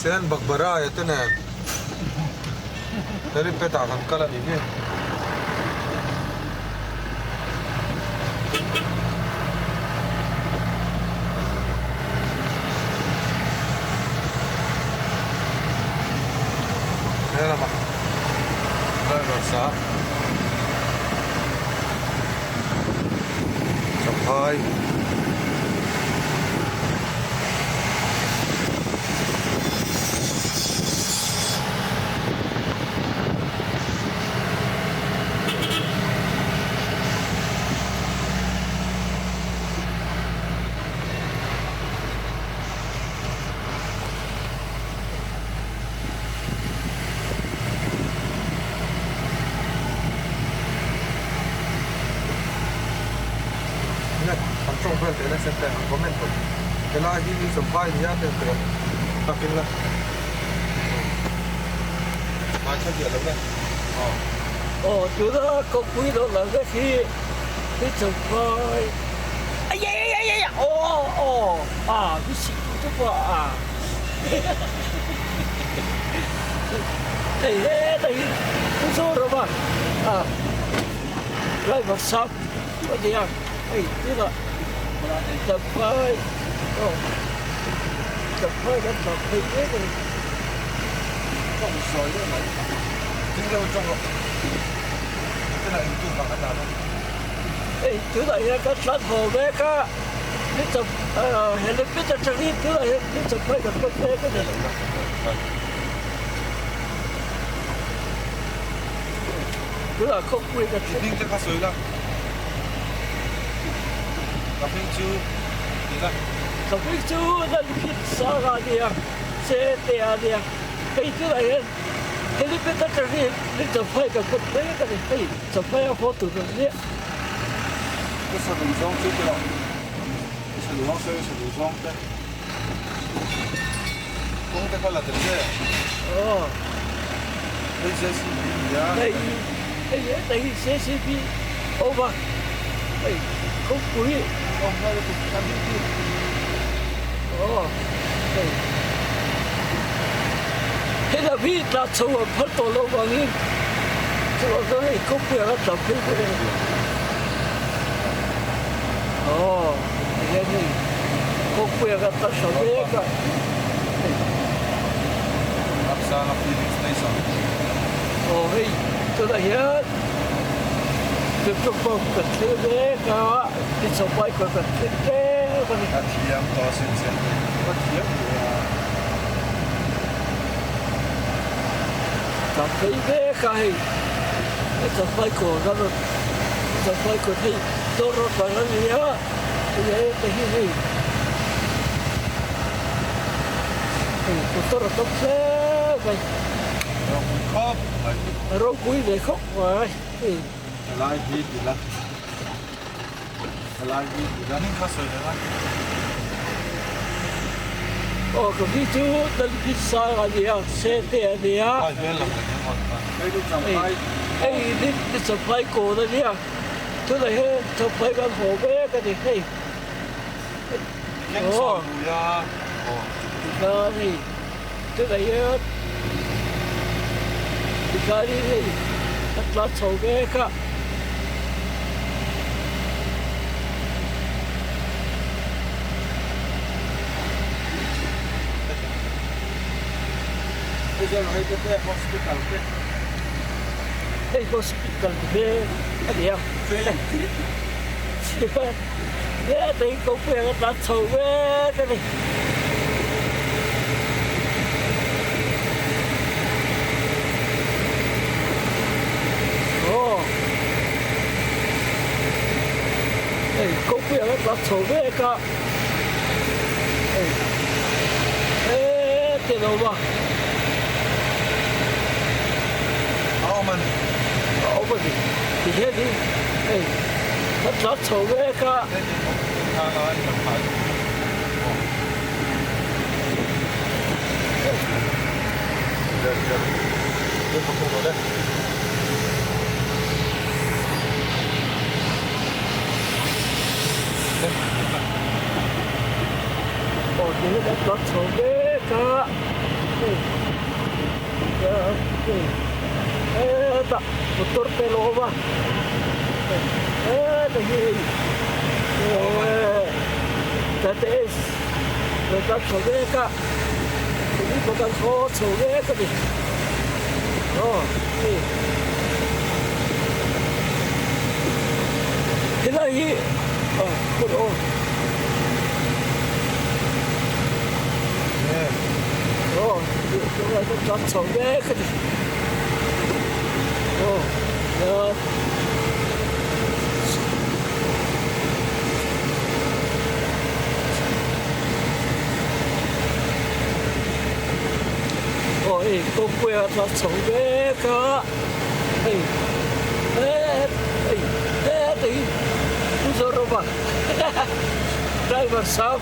Sen bakbara ya tu nen. Dari peta kan kala ni ke. Ni nama. Driver sa. Champhai. Trong phần thế là Sentea comment rồi. Cái là khi đi Champhai thì nhá, tiền tiền. Tao kinh là. Mà chắc gì lắm đấy. Chú đó có quý đó là cái Champhai. Ai da. Cái gì cũng tốt quá. Đây, cũng số rồi mà. Lại vào sắp. Có gì à? Thế là Champhai. Champhai đã tập thấy thế rồi. Không soi nữa này. Chính đâu trong rồi. Cái này chúng ta đã làm. Chú này có sát hồ bé cá. Cái chụp helipad cho chẳng đi. Chú này cái Champhai gặp con bé cái này. Chú là không quy được. Đinh cho cá sới ra. Cà phê chú đi ra. Cà phê chú là pizza ra đi à, Sentea đi à. Cái chú này helipad cho chẳng đi. Cái Champhai gặp con bé cái này. Champhai có photo rồi đấy. Cái sao đồng giống chứ cái nào? Sao đồng sơi, sao đồng giống đấy. Cũng cái con là thật đấy. Đây sẽ CCTV à? Đây CCTV over. Không quý. Không phải là cục cam đi. Đây. Thế là vì ta sống ở phát tổ lâu bằng in. Cho nó này không phải là tập phim của đây. Thế này. Không phải là ta sống biết cả. Áp xa là Phoenix Station. Hey, tôi đã hiểu. Cái trung tâm cần thiết đấy cả. Cái Champhai cần thiết đấy. At hiam to sin sen. At hiam ya. Cảm thấy thế cái Champhai của nó rồi, Champhai của thì tôi rồi phải là gì á, cái gì, tôi là tốt thế vậy, Khawp. ropui để khóc vậy, Lai đi là. Lai đi là nên cá sới đấy. cái ví dụ là pizza là gì à, Sentea gì à, Đây là cái món. Đây là Champhai. cái Champhai của nó gì à, tôi lại Champhai cái hồ bé cái gì hay. Yang soi ya. Cái này, tôi lại cái này, thật là xấu bé cả. Bây giờ hay cái hospital cái. Hey, hospital về cái gì à? Thế thì cũng phải đặt sầu về cái này. Hey, cũng phải đặt sầu về cả. Cái đâu mà? Mình thì thế đi, rất xấu ghê cả. Ồ, thế rất xấu ghê cả. Eta, motor pelova. Lagi. That is. That's Choweka. Ini bukan Choweka nih. Oh, ini. Ini lagi. Oh, kurang. Oh, itu that's Choweka nih. Oh, ya. Cô quê là sống ghê cả thì bây giờ mà đây mà sao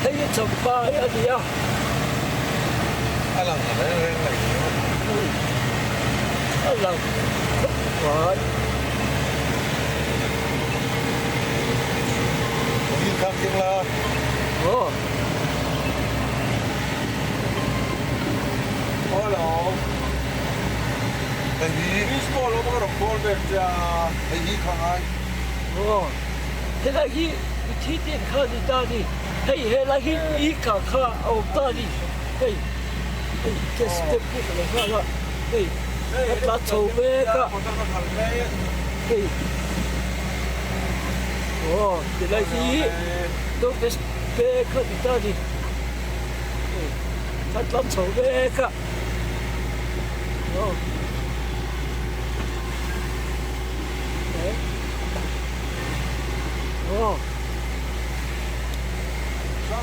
thấy cái Champhai ở gì à anh làm cái này anh làm phải khắp tiếng là hello thì school lo mà rồi về cha thì khang ai thế là khi thi tiền khá đi ta đi hay là khi ý cả khá ở ta đi cái step cái là cái là châu về cả cái thì là khi tôi biết về khá đi ta đi cái là châu về cả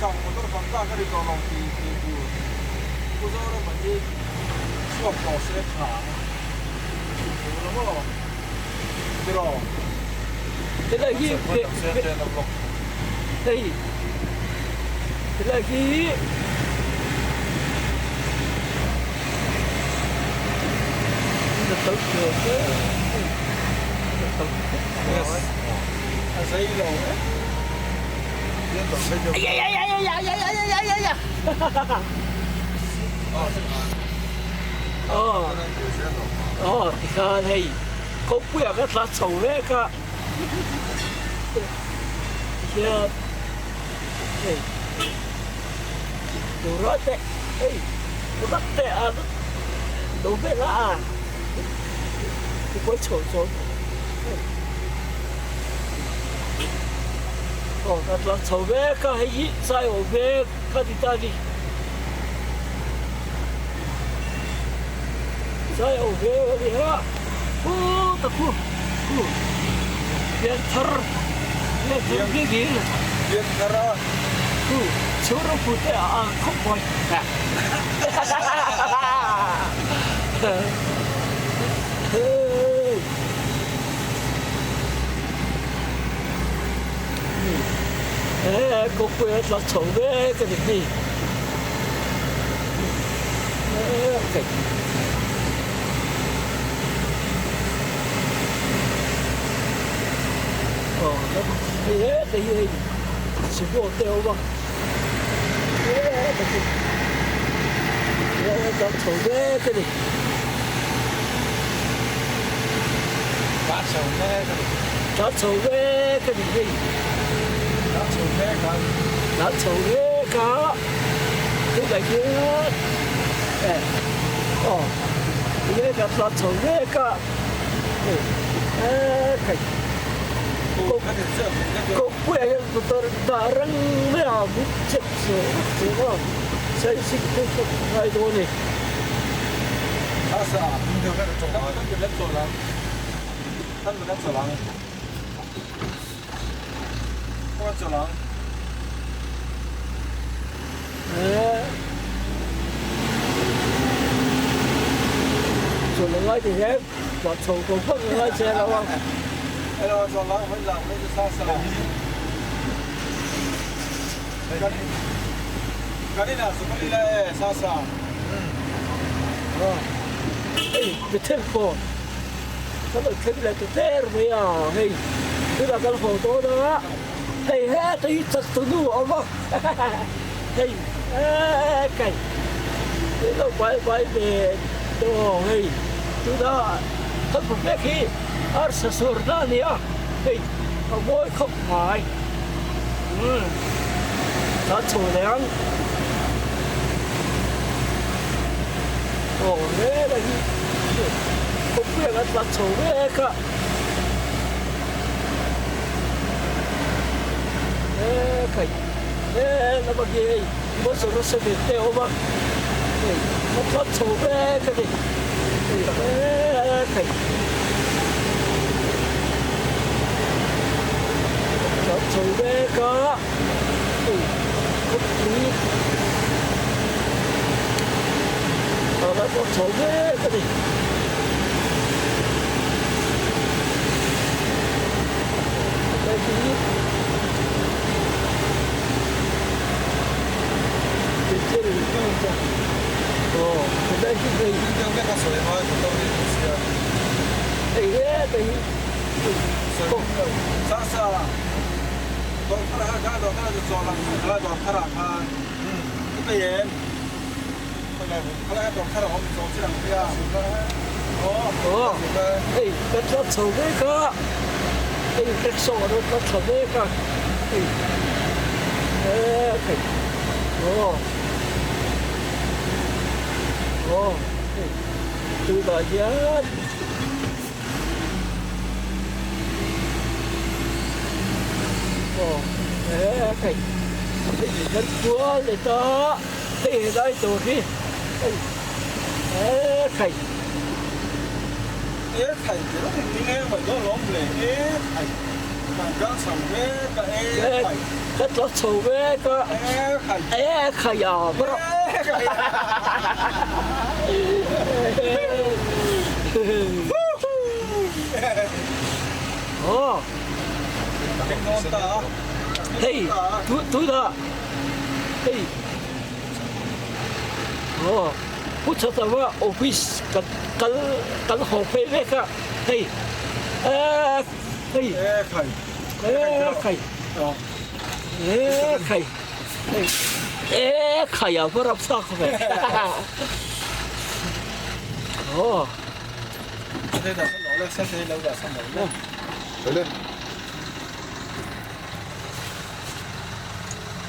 xong một tôi còn ra cái đi còn lòng thì cô giáo nó mình đi suốt bỏ xe thả nó cái đó thế là khi thế là khi nó tốt được đấy nó tốt giấy rồi thì khá hay có quẹo cái lá sầu đấy cả kia đồ rót đấy đồ rót đấy à đồ bé là cái quái sầu rồi cái lá sầu bé cả hay gì sai ở bé cái gì ta đi sai ở bé đi ha tập biar cái gì biar cara số nó phụ thế à không phải cô quê là xấu đấy cái gì nó thế thì sử dụng tiêu mà nó xấu đấy cái gì cá sấu đấy nó xấu đấy cái gì cá sấu đấy cả nó xấu đấy cả cái này kia cái này là xấu đấy cả cái kok quê motor barang merah cek semua saya sih itu hai đồ này asa mình được cái chỗ đó cái đất chỗ lắm thân đất chỗ lắm có chỗ lắm chỗ lắm thì hết và chỗ cũng không lái xe đâu không hello cho lắm vẫn làm cái sao sao cái này là số cái này sao sao cái tempo sao cái này cái termo ya hey cứ là cái hồ tô đó hey hết tí thật tôi nu ông không hey cái nó quay về đồ hey tôi đó thật một cái khi ở sơ sơ ra nè hey ông bôi không phải nó chủ đáng ồ thế là không biết là chủ đấy cả cái nó bao nhiêu mỗi số nó sẽ bị tiêu mà nó thoát chủ đấy cái gì cái thoát chủ đấy có không khí nó thoát chủ đấy cái gì cái gì đây cái gì trong cái cá sấu thôi chúng tôi đi xưa thì không sao sao tôi phải ra đó cái cho làm đó phải ra cái gì cái này phải ra đó phải ra ông cho chị làm cái cái thoát sầu đấy có cái sổ nó thoát sầu đấy có từ đó giờ cái rất quá để đó thì đây tôi đi cái thầy chỉ là những cái mà nó lốm lề thầy mà cái sầm cái cái thoát sầu đấy có khải à bro hey tôi đó hey hút cho taoว่า office cái hộp về đấy cả hey hey khải khải à bro sao không vậy đây là cái lỗ lên xe đây lâu rồi xong rồi lên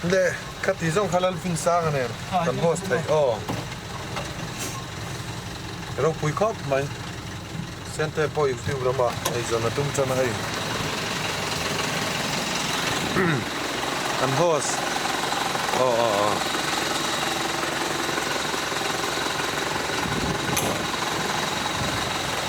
네, 카티종 할랄 핑상하네. 단 호스트. ropui khawp mai. Sentea po YouTube rama ai zona tum chana hai. An host.